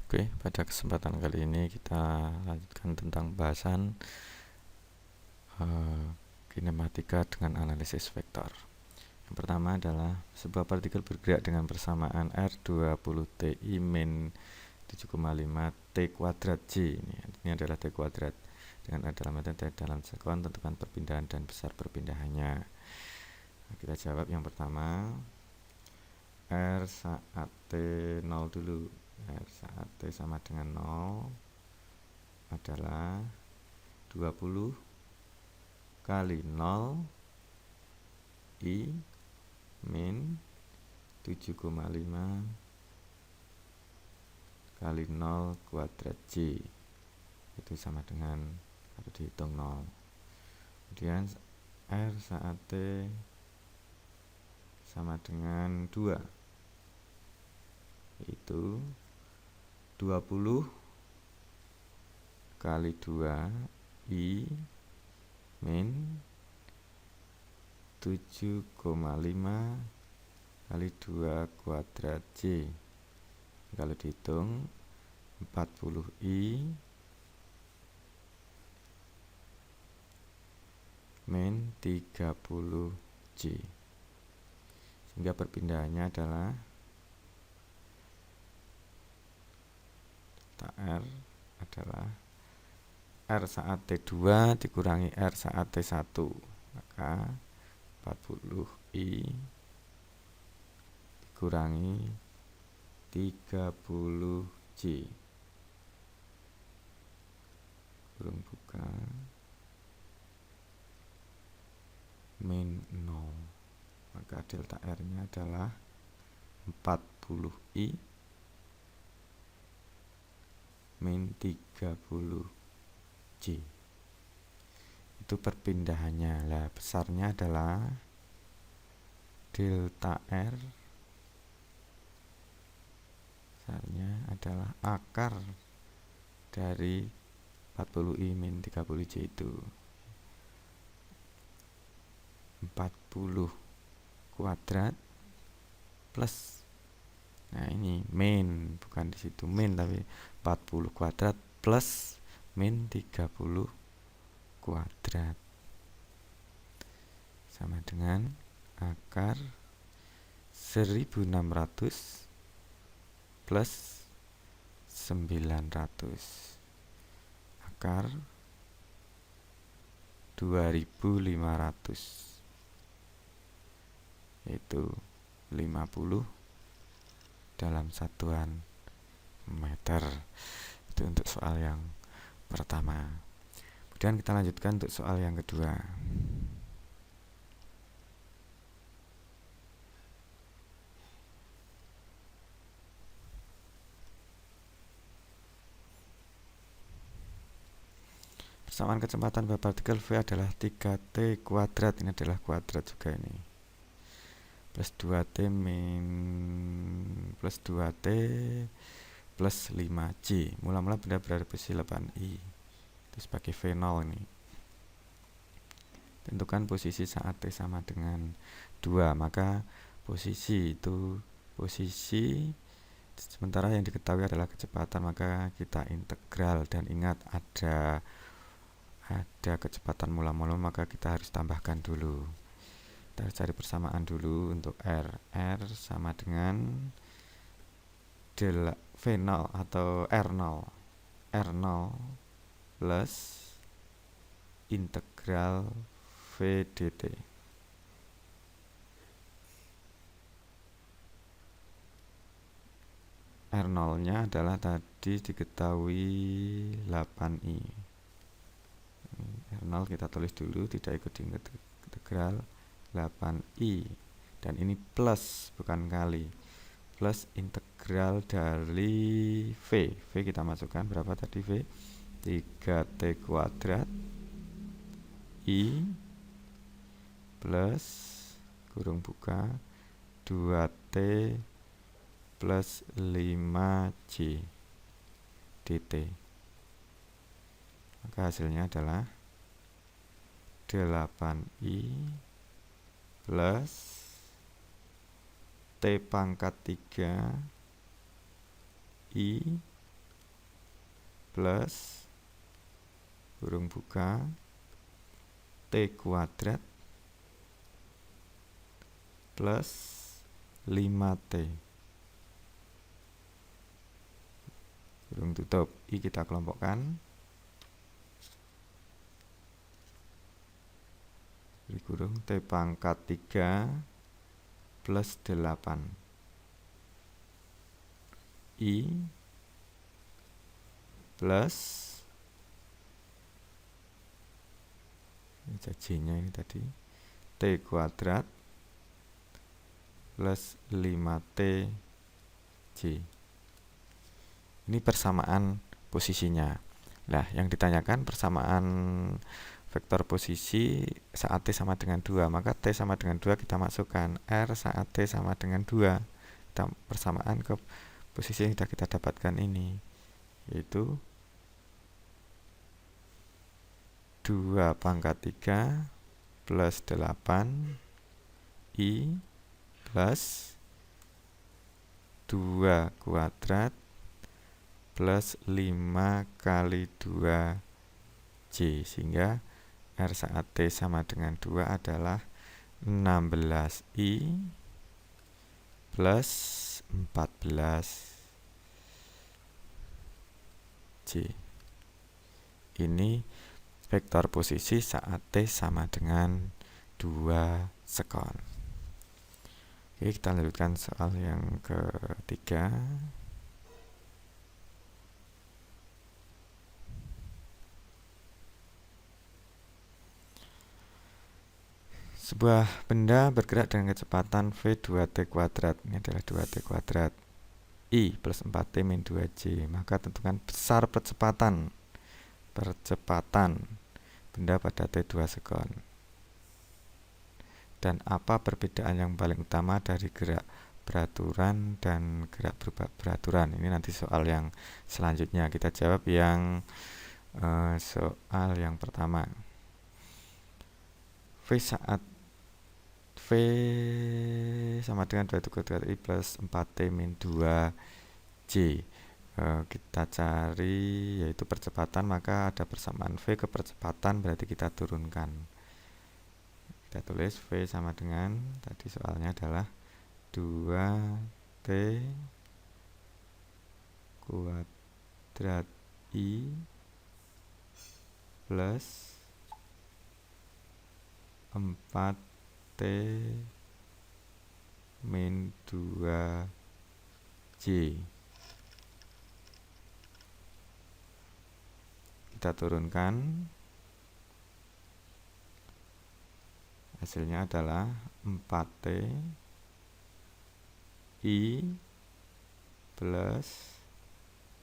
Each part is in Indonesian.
Oke, pada kesempatan kali ini kita lanjutkan tentang bahasan kinematika dengan analisis vektor. Yang pertama adalah sebuah partikel bergerak dengan persamaan R20TI min 7,5 T kuadrat J. Ini adalah T kuadrat dengan R dalam T dalam sekon, tentukan perpindahan dan besar perpindahannya. Nah, kita jawab yang pertama, R saat T 0 dulu. R saat T sama dengan 0 adalah 20 kali 0 I min 7,5 kali 0 kuadrat J, itu sama dengan, kalau dihitung 0. Kemudian R saat T sama dengan 2, yaitu 20 kali 2 I min 7,5 kali 2 kuadrat J. Kalau dihitung 40 I min 30 J, sehingga perpindahannya adalah R adalah R saat T2 dikurangi R saat T1, maka 40 I dikurangi 30 J kurung buka min 0, maka delta R nya adalah 40 I min 30 J. Itu perpindahannya. Lah, besarnya adalah delta R, besarnya adalah akar dari 40 I min 30 J itu 40 kuadrat plus, nah ini min, bukan di situ min tapi 40 kuadrat plus min 30 kuadrat sama dengan akar 1600 plus 900, akar 2500, yaitu 50 dalam satuan meter. Itu untuk soal yang pertama. Kemudian kita lanjutkan untuk soal yang kedua. Persamaan kecepatan pada partikel V adalah 3T kuadrat, ini adalah kuadrat juga ini, plus 2T min plus 2T plus 5J. Mula-mula benda berada posisi 8I, itu sebagai V0 ini. Tentukan posisi saat T sama dengan 2, maka posisi itu posisi, sementara yang diketahui adalah kecepatan, maka kita integral. Dan ingat, ada kecepatan mula-mula, maka kita harus tambahkan dulu. Kita harus cari persamaan dulu untuk R. R sama dengan V0 atau R0 plus integral V dt. R0 nya adalah tadi diketahui 8I. R0 kita tulis dulu, tidak ikut integral 8I, dan ini plus bukan kali, plus integral dari V kita masukkan berapa tadi V, 3T kuadrat I plus kurung buka 2T plus 5J dt, maka hasilnya adalah 8I plus T pangkat 3 I plus kurung buka T kuadrat plus 5T kurung tutup. I kita kelompokkan, beri kurung T pangkat 3 plus 8 I plus J-nya ini tadi T kuadrat plus 5T J. Ini persamaan posisinya. Nah, yang ditanyakan persamaan vektor posisi saat T sama dengan 2, maka T sama dengan 2 kita masukkan, R saat T sama dengan 2. Kita persamaan ke posisi yang sudah kita dapatkan ini, yaitu 2 pangkat 3 plus 8 I plus 2 kuadrat plus 5 kali 2 J, sehingga R saat T sama dengan 2 adalah 16I plus 14 J. Ini vektor posisi saat T sama dengan 2 sekon. Oke, kita lanjutkan soal yang ketiga. Sebuah benda bergerak dengan kecepatan V2T kuadrat. Ini adalah 2T kuadrat. I plus 4T min 2J. Maka tentukan besar percepatan benda pada T2 sekon. Dan apa perbedaan yang paling utama dari gerak beraturan dan gerak berubah beraturan? Ini nanti soal yang selanjutnya. Kita jawab yang soal yang pertama. V sama dengan 2 kuadrat I plus 4T min 2J. Kita cari yaitu percepatan, maka ada persamaan V ke percepatan, berarti kita turunkan. Kita tulis V sama dengan, tadi soalnya adalah 2T kuadrat I plus 4T min 2J. Kita turunkan, hasilnya adalah 4T I plus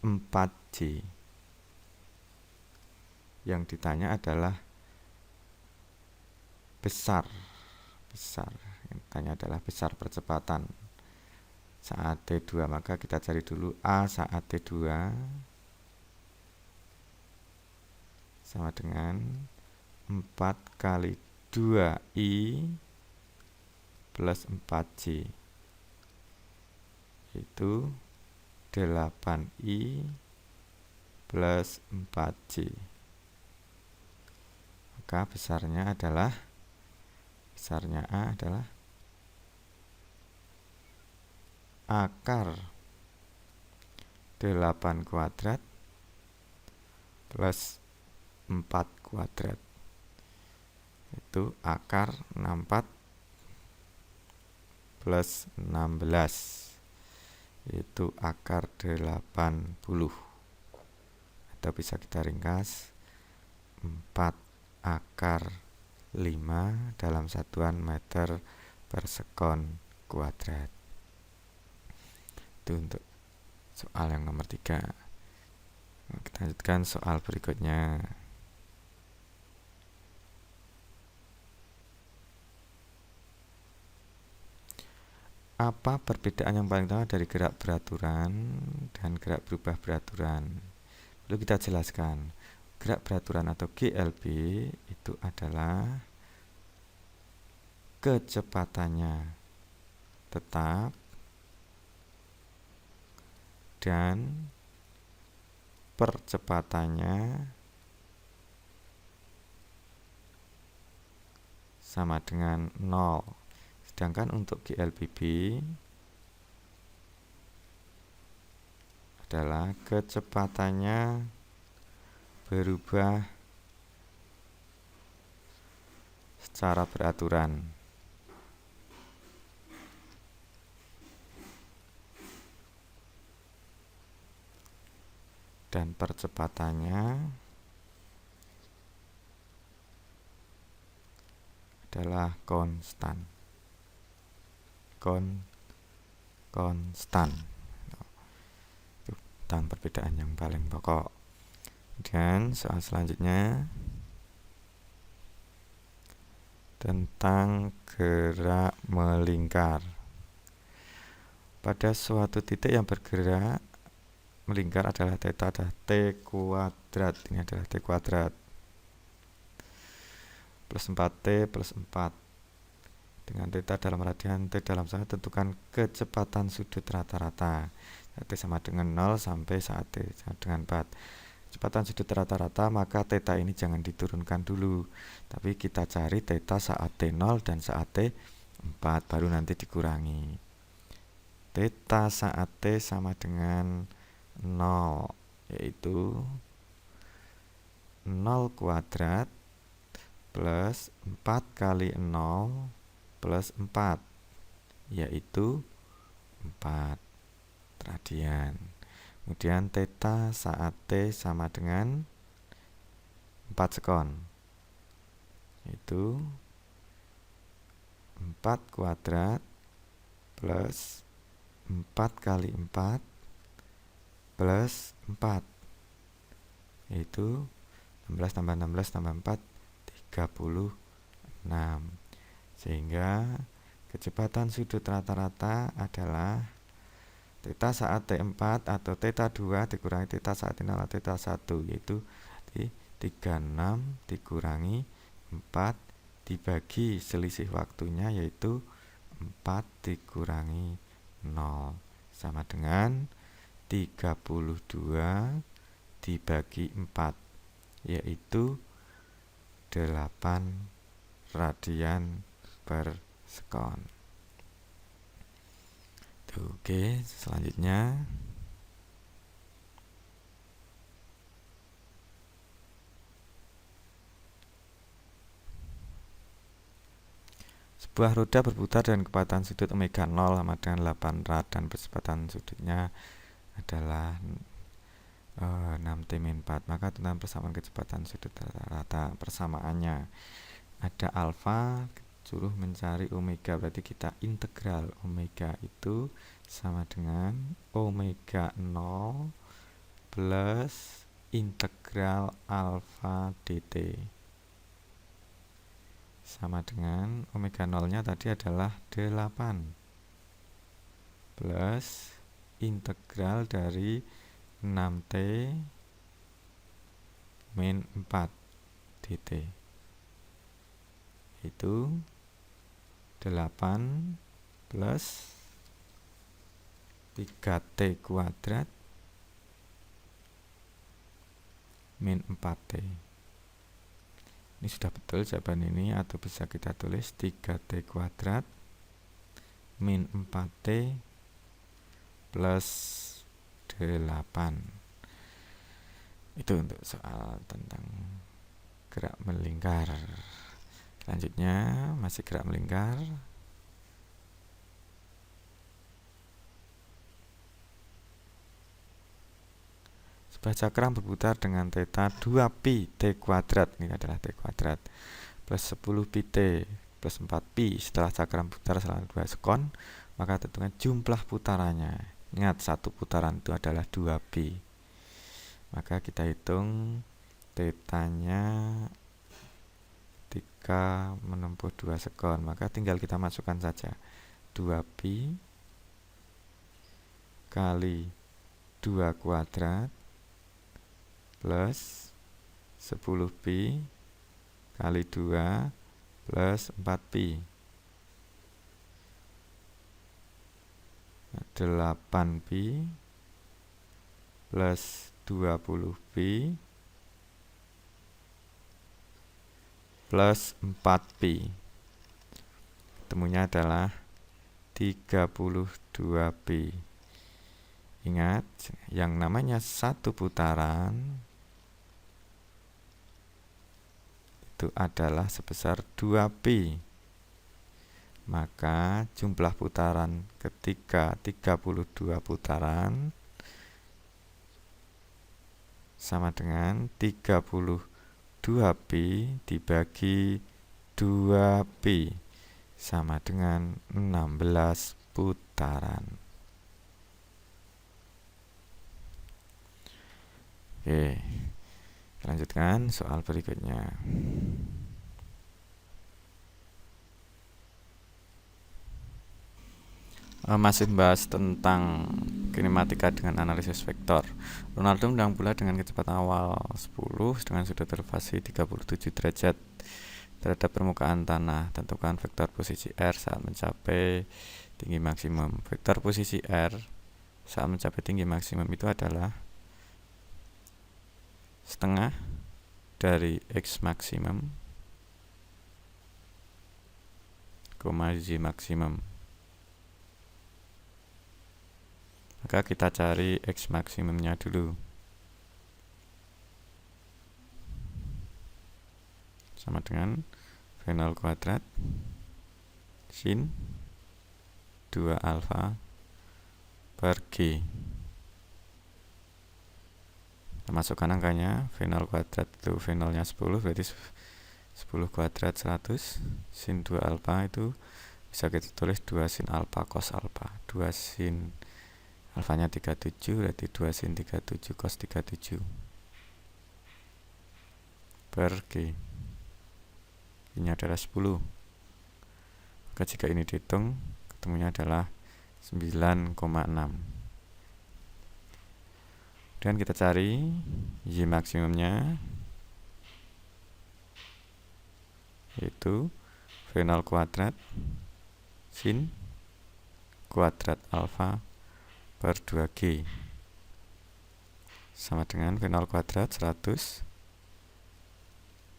4J. Yang ditanya adalah besar. Yang ditanya adalah besar percepatan saat T2, maka kita cari dulu A saat T2 sama dengan 4 kali 2I plus 4J, yaitu 8I plus 4J. Maka besarnya A adalah akar 8 kuadrat plus 4 kuadrat, itu akar 64 plus 16, itu akar 80, atau bisa kita ringkas 4 akar 5 dalam satuan meter per sekon kuadrat. Itu untuk soal yang nomor 3. Kita lanjutkan soal berikutnya. Apa perbedaan yang paling utama dari gerak beraturan dan gerak berubah beraturan? Perlu kita jelaskan. Gerak beraturan atau GLB itu adalah kecepatannya tetap dan percepatannya sama dengan 0. Sedangkan untuk GLBB adalah kecepatannya berubah secara beraturan. Dan percepatannya adalah konstan. Konstan. Itu tentang perbedaan yang paling pokok. Dan soal selanjutnya tentang gerak melingkar. Pada suatu titik yang bergerak melingkar adalah theta adalah T kuadrat. Ini adalah T kuadrat plus 4T plus 4 dengan theta dalam radian T dalam sana. Tentukan kecepatan sudut rata-rata saat T sama dengan 0 sampai saat T sama dengan 4. Kecepatan sudut rata-rata, maka theta ini jangan diturunkan dulu, tapi kita cari theta saat T0 dan saat T4, baru nanti dikurangi. Theta saat T sama dengan 0, yaitu 0 kuadrat plus 4 kali 0 plus 4, yaitu 4 radian. Kemudian theta saat T sama dengan 4 sekon, yaitu 4 kuadrat plus 4 kali 4 plus 4, yaitu 16 tambah 16 tambah 4 36. Sehingga kecepatan sudut rata-rata adalah theta saat T4 atau theta 2 dikurangi theta saat T0 atau theta 1, yaitu 36 dikurangi 4 dibagi selisih waktunya, yaitu 4 dikurangi 0 sama dengan 32 dibagi 4, yaitu 8 radian per sekon. Oke, selanjutnya sebuah roda berputar dengan kecepatan sudut omega 0 sama dengan 8 rad dan kecepatan sudutnya adalah 6T-4. Maka tentang persamaan kecepatan sudut rata-rata, persamaannya ada alfa, suruh mencari omega, berarti kita integral omega itu sama dengan omega 0 plus integral alfa dt, sama dengan omega 0 nya tadi adalah 8 plus integral dari 6T min 4 dt, itu 8 plus 3T kuadrat min 4T. Ini sudah betul jawaban ini, atau bisa kita tulis 3T kuadrat min 4T plus 8. Itu untuk soal tentang gerak melingkar. Selanjutnya masih gerak melingkar. Sebuah cakram berputar dengan theta 2pi T kuadrat, ini adalah T kuadrat, plus 10 pi T plus 4 pi. Setelah cakram putar selama 2 sekon, maka tentukan jumlah putarannya. Ingat, satu putaran itu adalah 2 pi. Maka kita hitung tetanya ketika menempuh 2 sekon, maka tinggal kita masukkan saja 2 pi kali 2 kuadrat plus 10 pi kali 2 plus 4 pi, 8 pi plus 20pi plus 4pi. Ketemunya adalah 32pi. Ingat, yang namanya satu putaran itu adalah sebesar 2pi. Maka jumlah putaran ketika 32 putaran sama dengan 32pi dibagi 2pi sama dengan 16 putaran. Oke, lanjutkan soal berikutnya. Masih membahas tentang kinematika dengan analisis vektor. Ronaldo mendang bola dengan kecepatan awal 10 dengan sudut elevasi 37 derajat terhadap permukaan tanah. Tentukan vektor posisi R saat mencapai tinggi maksimum. Vektor posisi R saat mencapai tinggi maksimum itu adalah setengah dari X maksimum, Y maksimum. Maka kita cari X maksimumnya dulu. Sama dengan V0 kuadrat sin 2 alfa per G. Kita masukkan angkanya. V0 kuadrat itu V0 nya 10, berarti 10 kuadrat 100. Sin 2 alfa itu bisa kita tulis 2 sin alfa cos alfa. 2 sin alfanya 37, berarti 2 sin 37 cos 37 per G. Ini adalah 10. Maka jika ini dihitung, ketemunya adalah 9,6. Dan kita cari Y maksimumnya, yaitu V0 kuadrat sin kuadrat alfa per 2G sama dengan V0 kuadrat 100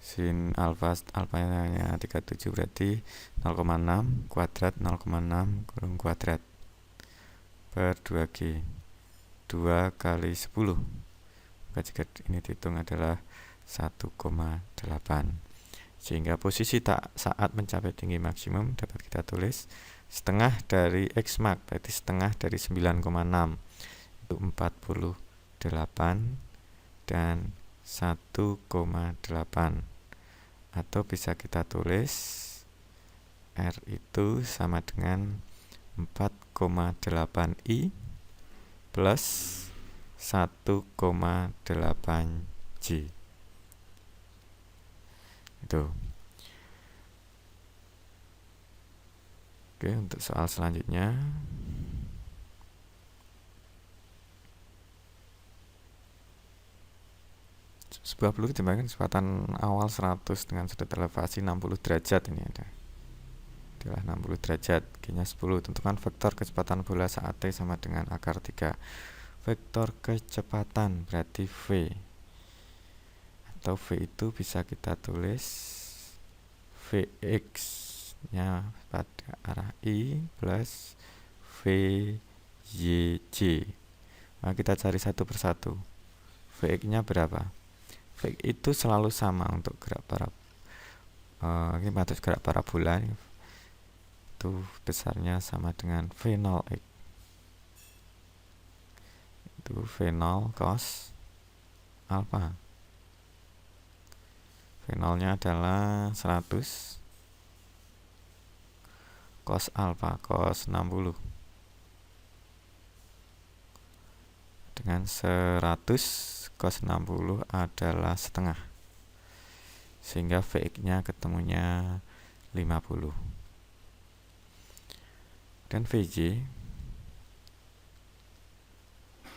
sin alfanya 37, berarti 0,6 kuadrat 0,6 kurung kuadrat per 2G, 2 kali 10. Maka jika ini dihitung adalah 1,8. Sehingga posisi saat mencapai tinggi maksimum dapat kita tulis setengah dari X max, berarti setengah dari 9,6 itu 48 dan 1,8. Atau bisa kita tulis R itu sama dengan 4,8I plus 1,8J. Itu. Oke, untuk soal selanjutnya. Sebuah peluru ditembakkan kecepatan awal 100 dengan sudut elevasi 60 derajat. Ini adalah 60 derajat, G-nya 10. Tentukan vektor kecepatan bola saat T sama dengan akar 3. Vektor kecepatan berarti V, atau V itu bisa kita tulis Vx nya pada arah I plus Vyj. Nah, kita cari satu persatu. Vx nya berapa? Vx itu selalu sama untuk gerak ini batas gerak parabola, itu besarnya sama dengan V0x, itu V0 cos alpha. V0 nya adalah 100 cos alpha, cos 60 dengan 100 cos 60 adalah setengah, sehingga Vx nya ketemunya 50. Dan Vj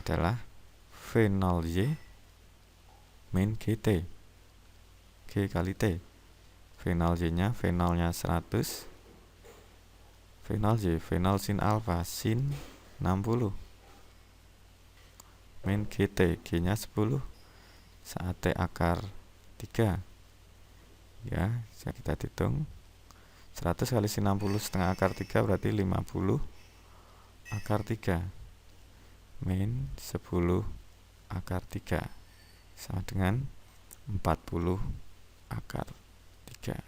adalah V0y min GT, G kali T. V0y nya 100, V0y, V0 sin alpha sin 60. min GT, G nya 10 saat T akar 3 ya, bisa kita hitung 100 kali 60 setengah akar 3 berarti 50 akar 3 min 10 akar 3 sama dengan 40 akar 3,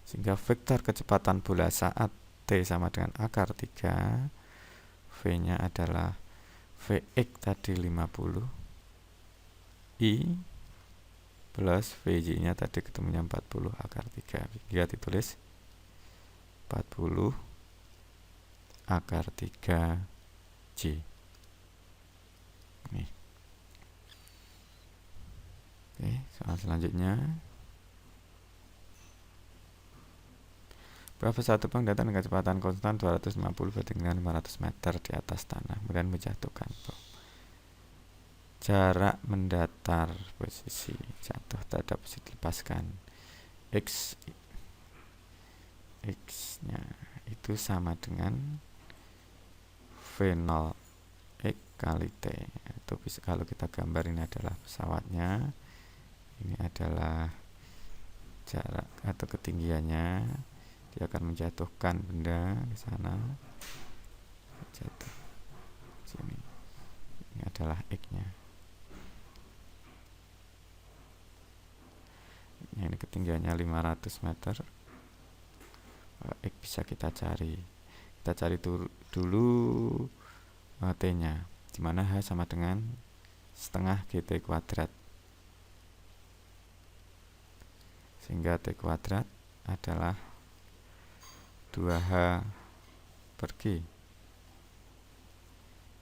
sehingga vektor kecepatan bola saat T sama dengan akar 3, V nya adalah Vx tadi 50 I plus Vj nya tadi ketemunya 40 akar 3, bisa ditulis 40 akar 3 J. Nih. Oke, soal selanjutnya. Berapa satu bang datang dengan kecepatan konstan 250 banding dengan 500 meter di atas tanah, kemudian menjatuhkan bom. Jarak mendatar, posisi jatuh terhadap posisi dilepaskan. X nya itu sama dengan V0 X kali T. Itu bisa, kalau kita gambar ini adalah pesawatnya, ini adalah jarak atau ketinggiannya, dia akan menjatuhkan benda ke sana, jatuh sini. Ini adalah X nya. Ini ketinggiannya 500 meter. X bisa kita cari. Kita cari dulu T nya, dimana H sama dengan setengah GT kuadrat, sehingga T kuadrat adalah 2H per G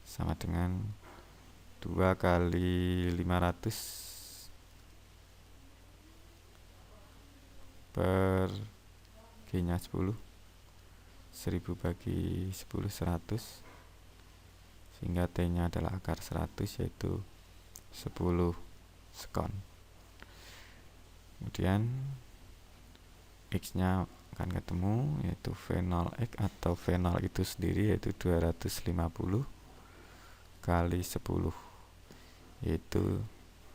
sama dengan 2 kali 500 per G nya 10, 1000 bagi 10 100, sehingga T nya adalah akar 100, yaitu 10 sekon. Kemudian X nya akan ketemu, yaitu V0X atau V0 itu sendiri, yaitu 250 kali 10, yaitu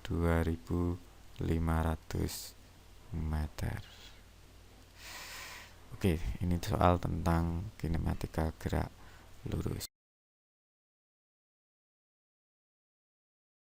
2500 meter. Oke, ini soal tentang kinematika gerak lurus.